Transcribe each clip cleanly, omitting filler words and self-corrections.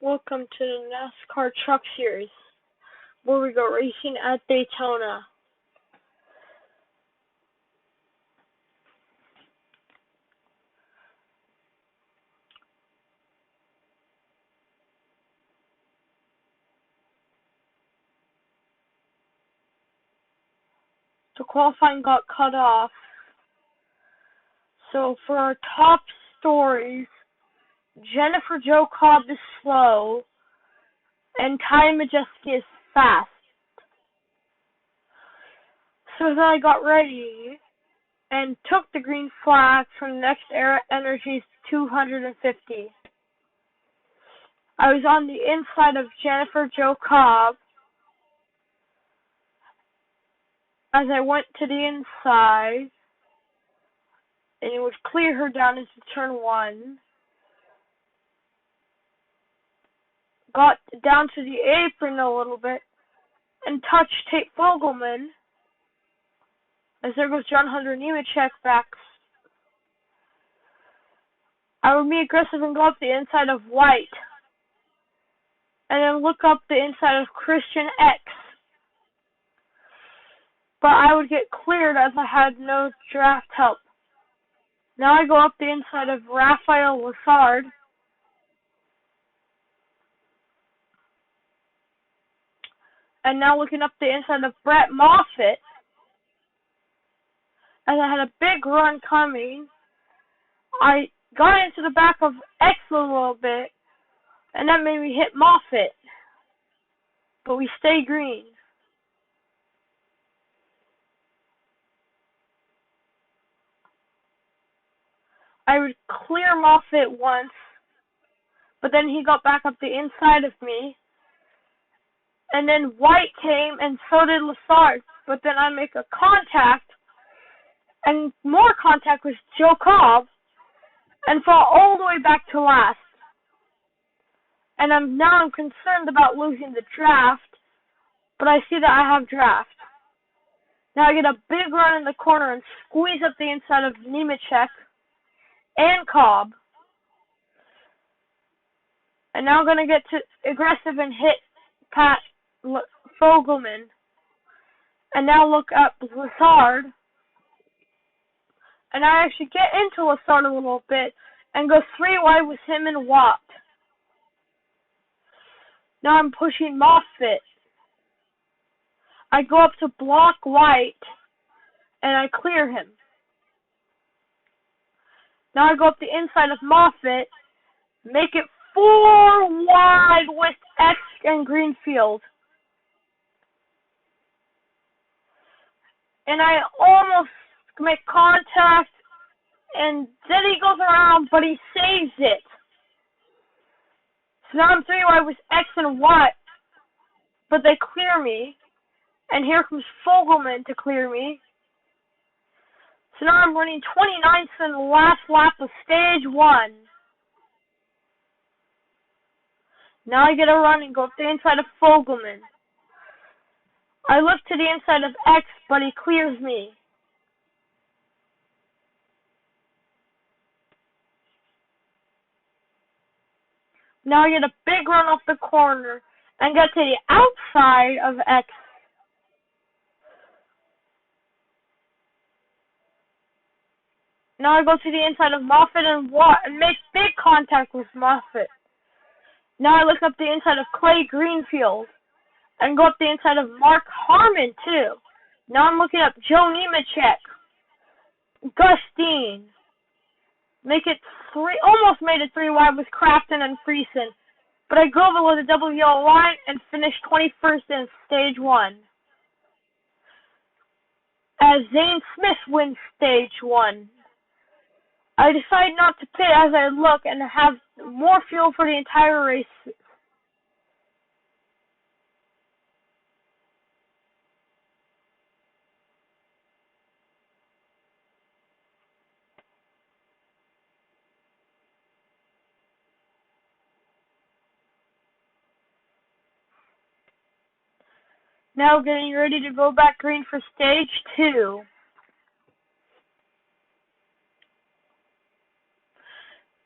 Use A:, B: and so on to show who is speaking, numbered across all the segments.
A: Welcome to the Nascar Truck Series, where we go racing at Daytona. The qualifying got cut off. So for our top stories, Jennifer Jo Cobb is slow, and Ty Majeski is fast. So then I got ready and took the green flag from Next Era Energy's 250. I was on the inside of Jennifer Jo Cobb. As I went to the inside, and it would clear her down into turn one. Got down to the apron a little bit and touched Tate Fogelman. As there goes John Hunter Nemechek back. I would be aggressive and go up the inside of White. And then look up the inside of Christian X. But I would get cleared as I had no draft help. Now I go up the inside of Raphael Lessard. And now looking up the inside of Brett Moffitt. As I had a big run coming, I got into the back of X a little bit, and that made me hit Moffitt. But we stay green. I would clear Moffitt once, but then he got back up the inside of me. And then White came, and so did Lessard. But then I make a contact, and more contact with Jo Cobb, and fall all the way back to last. And I'm concerned about losing the draft, but I see that I have draft. Now I get a big run in the corner and squeeze up the inside of Nemechek and Cobb. And now I'm going to get to aggressive and hit Pat Fogelman. And now look up Lessard. And I actually get into Lessard a little bit and go 3 wide with him and Watt. Now I'm pushing Moffitt. I go up to block White and I clear him. Now I go up the inside of Moffitt, make it 4 wide with X and Greenfield. And I almost make contact, and then he goes around, but he saves it. So now I'm 3 wide with X and Watt, but they clear me. And here comes Fogelman to clear me. So now I'm running 29th in the last lap of stage 1. Now I get a run and go up the inside of Fogelman. I lift to the inside of X, but he clears me. Now I get a big run off the corner and get to the outside of X. Now I go to the inside of Moffitt and Watt and make big contact with Moffitt. Now I look up the inside of Clay Greenfield and go up the inside of Mark Harmon too. Now I'm looking up Joe Nemechek, Gustine. Make it 3, almost made it 3 wide with Crafton and Friesen. But I go below the double yellow line and finish 21st in stage 1. As Zane Smith wins stage 1. I decide not to pit as I look and have more fuel for the entire race. Now getting ready to go back green for stage 2.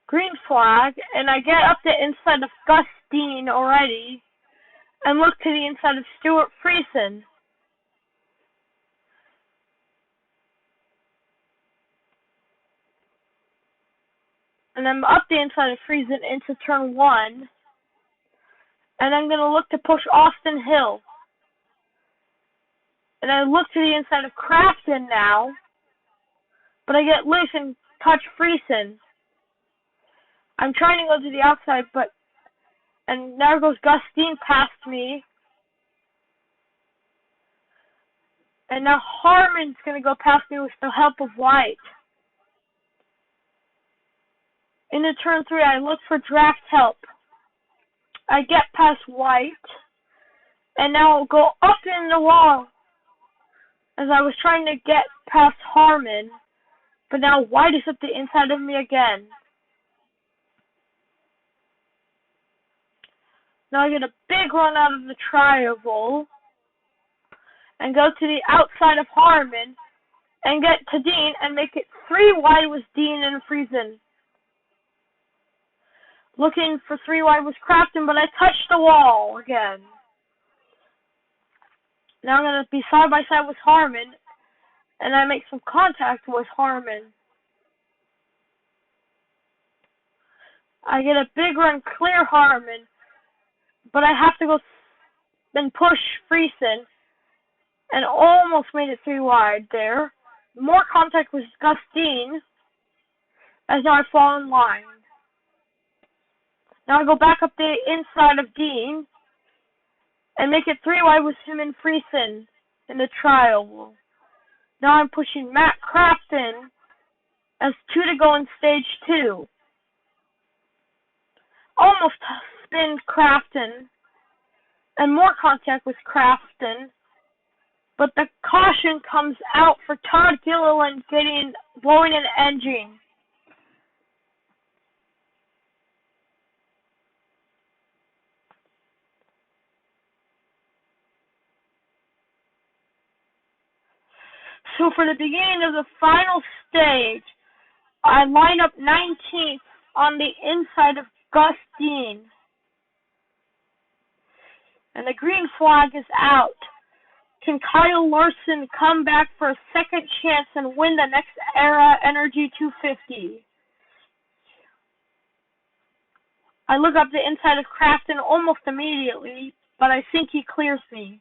A: Green flag, and I get up the inside of Gus Dean already and look to the inside of Stuart Friesen. And I'm up the inside of Friesen into turn 1. And I'm going to look to push Austin Hill. And I look to the inside of Crafton now. But I get loose and touch Friesen. I'm trying to go to the outside, and there goes Gustine past me. And now Harmon's going to go past me with the help of White. Into turn 3, I look for draft help. I get past White, and now I'll go up in the wall as I was trying to get past Harmon, but now White is up the inside of me again. Now I get a big run out of the triangle and go to the outside of Harmon and get to Dean and make it 3 wide with Dean and Friesen. Looking for 3 wide was Crafton, but I touched the wall again. Now I'm going to be side by side with Harmon, and I make some contact with Harmon. I get a big run, clear Harmon, but I have to go then push Friesen, and almost made it 3 wide there. More contact with Gustine, as now I fall in line. Now I go back up the inside of Dean and make it 3 wide with him and Friesen in the trial. Now I'm pushing Matt Crafton as 2 to go in stage 2. Almost spin Crafton and more contact with Crafton, but the caution comes out for Todd Gilliland blowing an engine. So for the beginning of the final stage, I line up 19th on the inside of Gustine. And the green flag is out. Can Kyle Larson come back for a second chance and win the next Era Energy 250? I look up the inside of Crafton almost immediately, but I think he clears me.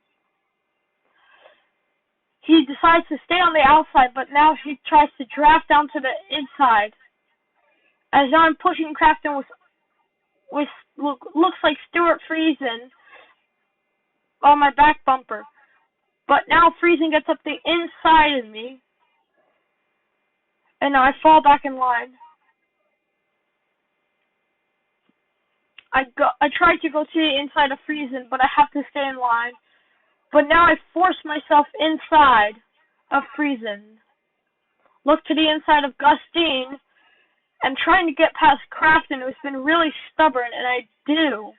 A: He decides to stay on the outside, but now he tries to draft down to the inside. As now I'm pushing Crafton with looks like Stuart Friesen on my back bumper. But now Friesen gets up the inside of me, and now I fall back in line. I tried to go to the inside of Friesen, but I have to stay in line. But now I force myself inside of Friesen. Look to the inside of Gustine, and trying to get past Crafton, who's been really stubborn, and I do.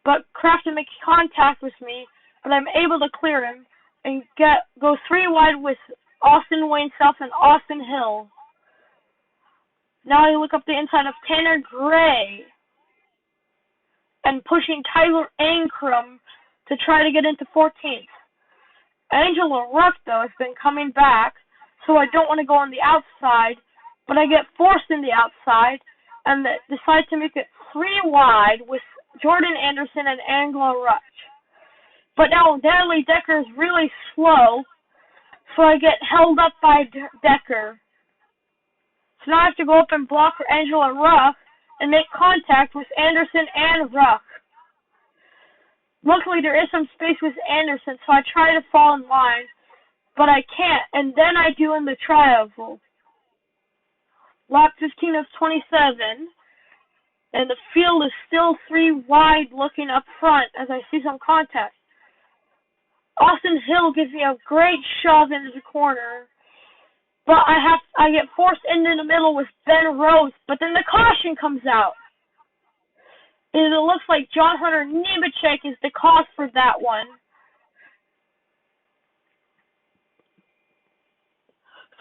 A: But Crafton makes contact with me, but I'm able to clear him and go 3 wide with Austin Wayne South and Austin Hill. Now I look up the inside of Tanner Gray and pushing Tyler Ankrum to try to get into 14th. Angela Ruff, though, has been coming back, so I don't want to go on the outside, but I get forced in the outside and decide to make it 3 wide with Jordan Anderson and Angela Ruff. But now Natalie Decker is really slow, so I get held up by Decker. So now I have to go up and block for Angela Ruff and make contact with Anderson and Ruff. Luckily, there is some space with Anderson, so I try to fall in line, but I can't, and then I do in the triangle. Lap 15 of 27, and the field is still 3 wide looking up front as I see some contact. Austin Hill gives me a great shove into the corner, but I get forced into the middle with Ben Rose, but then the caution comes out. And it looks like John Hunter Nemechek is the cause for that one.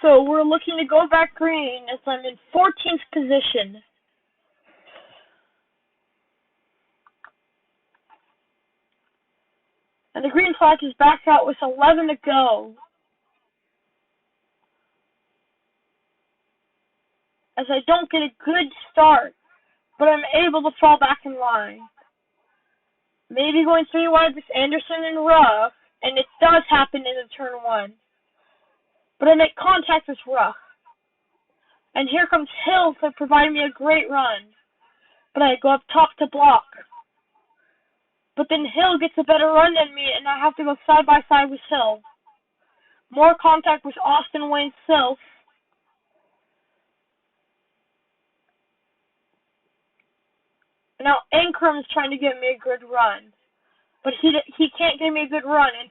A: So we're looking to go back green as I'm in 14th position. And the green flag is back out with 11 to go. As I don't get a good start, but I'm able to fall back in line. Maybe going 3 wide with Anderson and Ruff, and it does happen in the turn 1. But I make contact with Ruff. And here comes Hill to provide me a great run. But I go up top to block. But then Hill gets a better run than me, and I have to go side by side with Hill. More contact with Austin Wayne Self. Now Ankrum is trying to get me a good run. But he can't give me a good run. And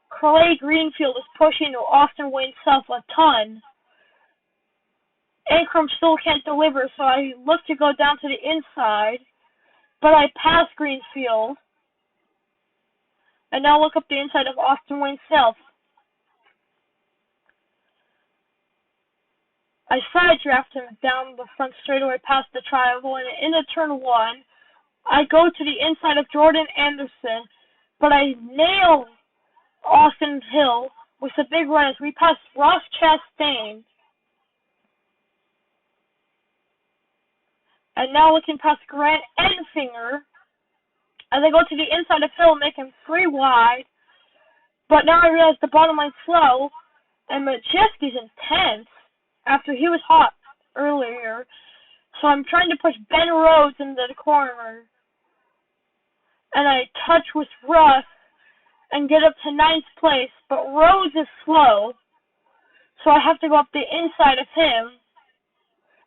A: Clay Greenfield is pushing to Austin Wayne Self a ton. Ankrum still can't deliver, so I look to go down to the inside. But I pass Greenfield. And now look up the inside of Austin Wayne Self. I side draft him down the front straightaway past the triangle, and in the turn 1, I go to the inside of Jordan Anderson, but I nail Austin Hill with a big run as we pass Ross Chastain. And now looking past Grant Enfinger, as I go to the inside of Hill, make him 3 wide. But now I realize the bottom line's slow, and Majeski's intense after he was hot earlier. So I'm trying to push Ben Rhodes into the corner. And I touch with Russ and get up to 9th place, but Rhodes is slow. So I have to go up the inside of him.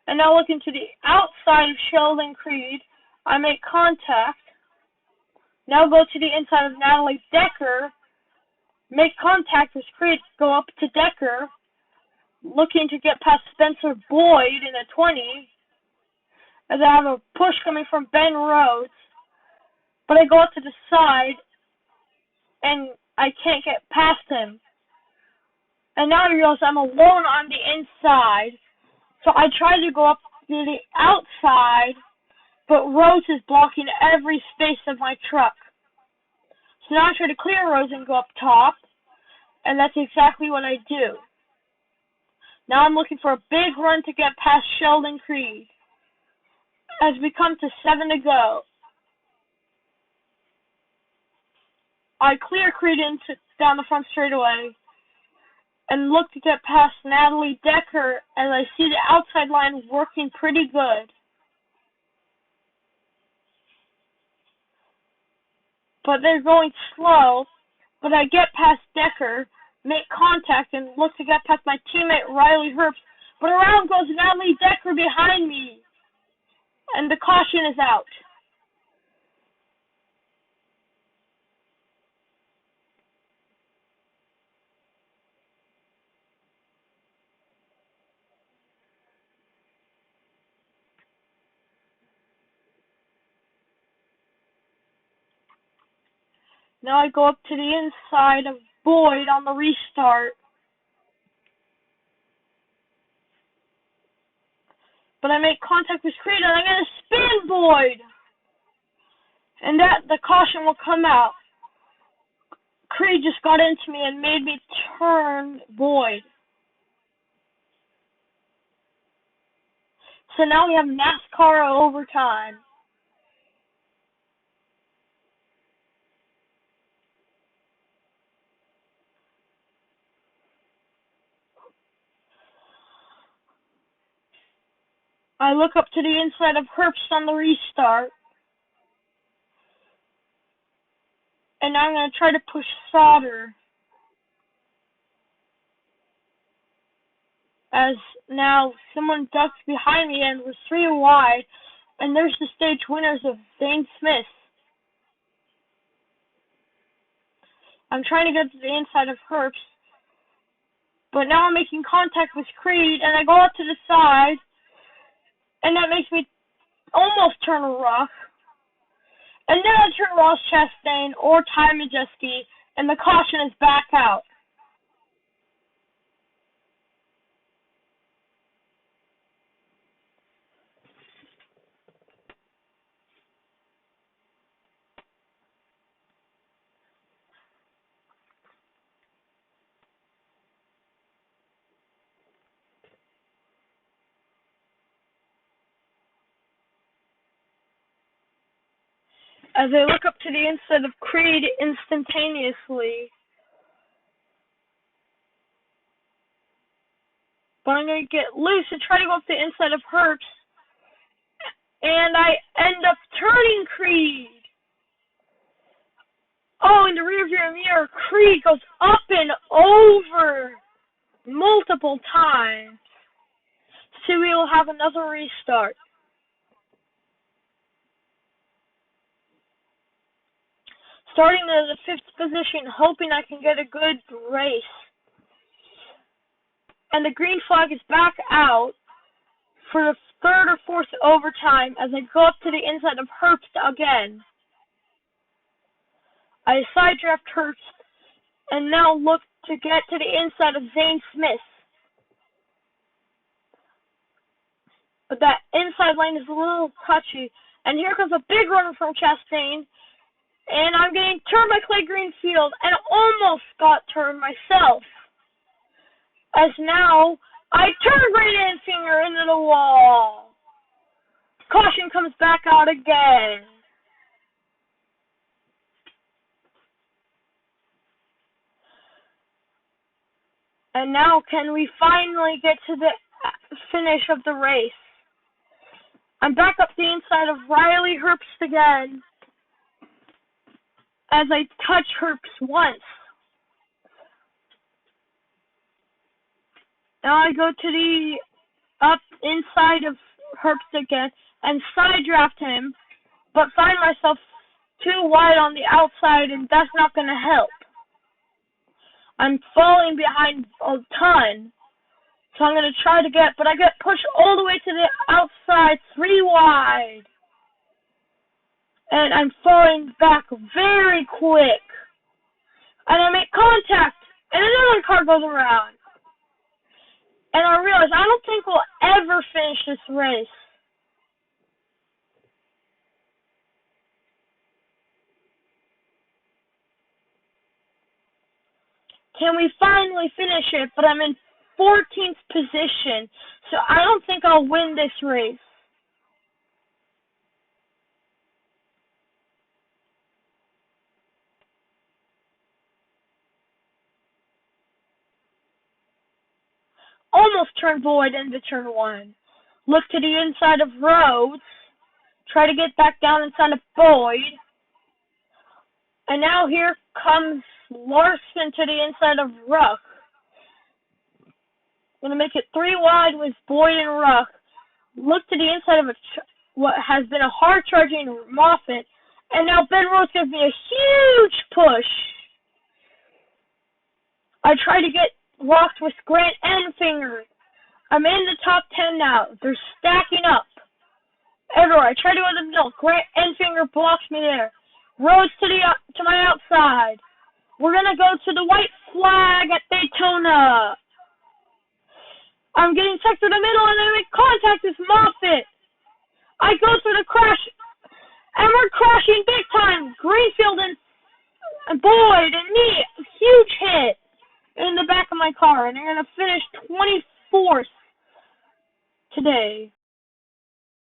A: And now looking to the outside of Sheldon Creed, I make contact. Now go to the inside of Natalie Decker, make contact with Creed, go up to Decker, looking to get past Spencer Boyd in a 20, as I have a push coming from Ben Rhodes, but I go up to the side, and I can't get past him. And now I realize I'm alone on the inside, so I try to go up to the outside, but Rhodes is blocking every space of my truck. So now I try to clear Rhodes and go up top, and that's exactly what I do. Now I'm looking for a big run to get past Sheldon Creed. As we come to 7 to go, I clear Creed down the front straightaway and look to get past Natalie Decker as I see the outside line working pretty good. But they're going slow, but I get past Decker, make contact, and look to get past my teammate Riley Herbst, but around goes Natalie Decker behind me, and the caution is out. Now I go up to the inside of Boyd on the restart. But I make contact with Creed and I'm going to spin Boyd. And the caution will come out. Creed just got into me and made me turn Boyd. So now we have Nascar overtime. I look up to the inside of Herbst on the restart. And I'm going to try to push Sauter. As now someone ducks behind me and we're 3 wide. And there's the stage winners of Zane Smith. I'm trying to get to the inside of Herbst. But now I'm making contact with Creed and I go out to the side. And that makes me almost turn Ruff. And then I turn Ross Chastain or Ty Majeski, and the caution is back out. as I look up to the inside of Creed instantaneously. But I'm going to get loose and try to go up the inside of Herbst. And I end up turning Creed. Oh, in the rearview mirror, Creed goes up and over multiple times. So we will have another restart. Starting in the 5th position, hoping I can get a good race. And the green flag is back out for the 3rd or 4th overtime as I go up to the inside of Herbst again. I side draft Herbst and now look to get to the inside of Zane Smith. But that inside lane is a little touchy. And here comes a big runner from Chastain. And I'm getting turned by Clay Greenfield and almost got turned myself. As now, I turn Brayden Finger into the wall. Caution comes back out again. And now can we finally get to the finish of the race? I'm back up the inside of Riley Herbst again as I touch Herbst once. Now I go to the up inside of Herbst again and side draft him, but find myself too wide on the outside, and that's not going to help. I'm falling behind a ton, so I'm going to try to but I get pushed all the way to the outside, 3 wide. And I'm falling back very quick. And I make contact, and another car goes around. And I realize I don't think we'll ever finish this race. Can we finally finish it? But I'm in 14th position, so I don't think I'll win this race. Almost turned Boyd into turn 1. Look to the inside of Rhodes. Try to get back down inside of Boyd. And now here comes Larson to the inside of Ruck. Going to make it 3 wide with Boyd and Ruck. Look to the inside of what has been a hard-charging Moffitt. And now Ben Rhodes gives me a huge push. I try to get locked with Grant Enfinger. I'm in the top 10 now. They're stacking up. Everywhere. I try to go to the middle. Grant Enfinger blocks me there. Rhodes to my outside. We're going to go to the white flag at Daytona. I'm getting stuck to the middle and I make contact with Moffitt. I go through the crash and we're crashing big time. Greenfield and Boyd and me. A huge hit in the back of my car, and I'm going to finish 24th today.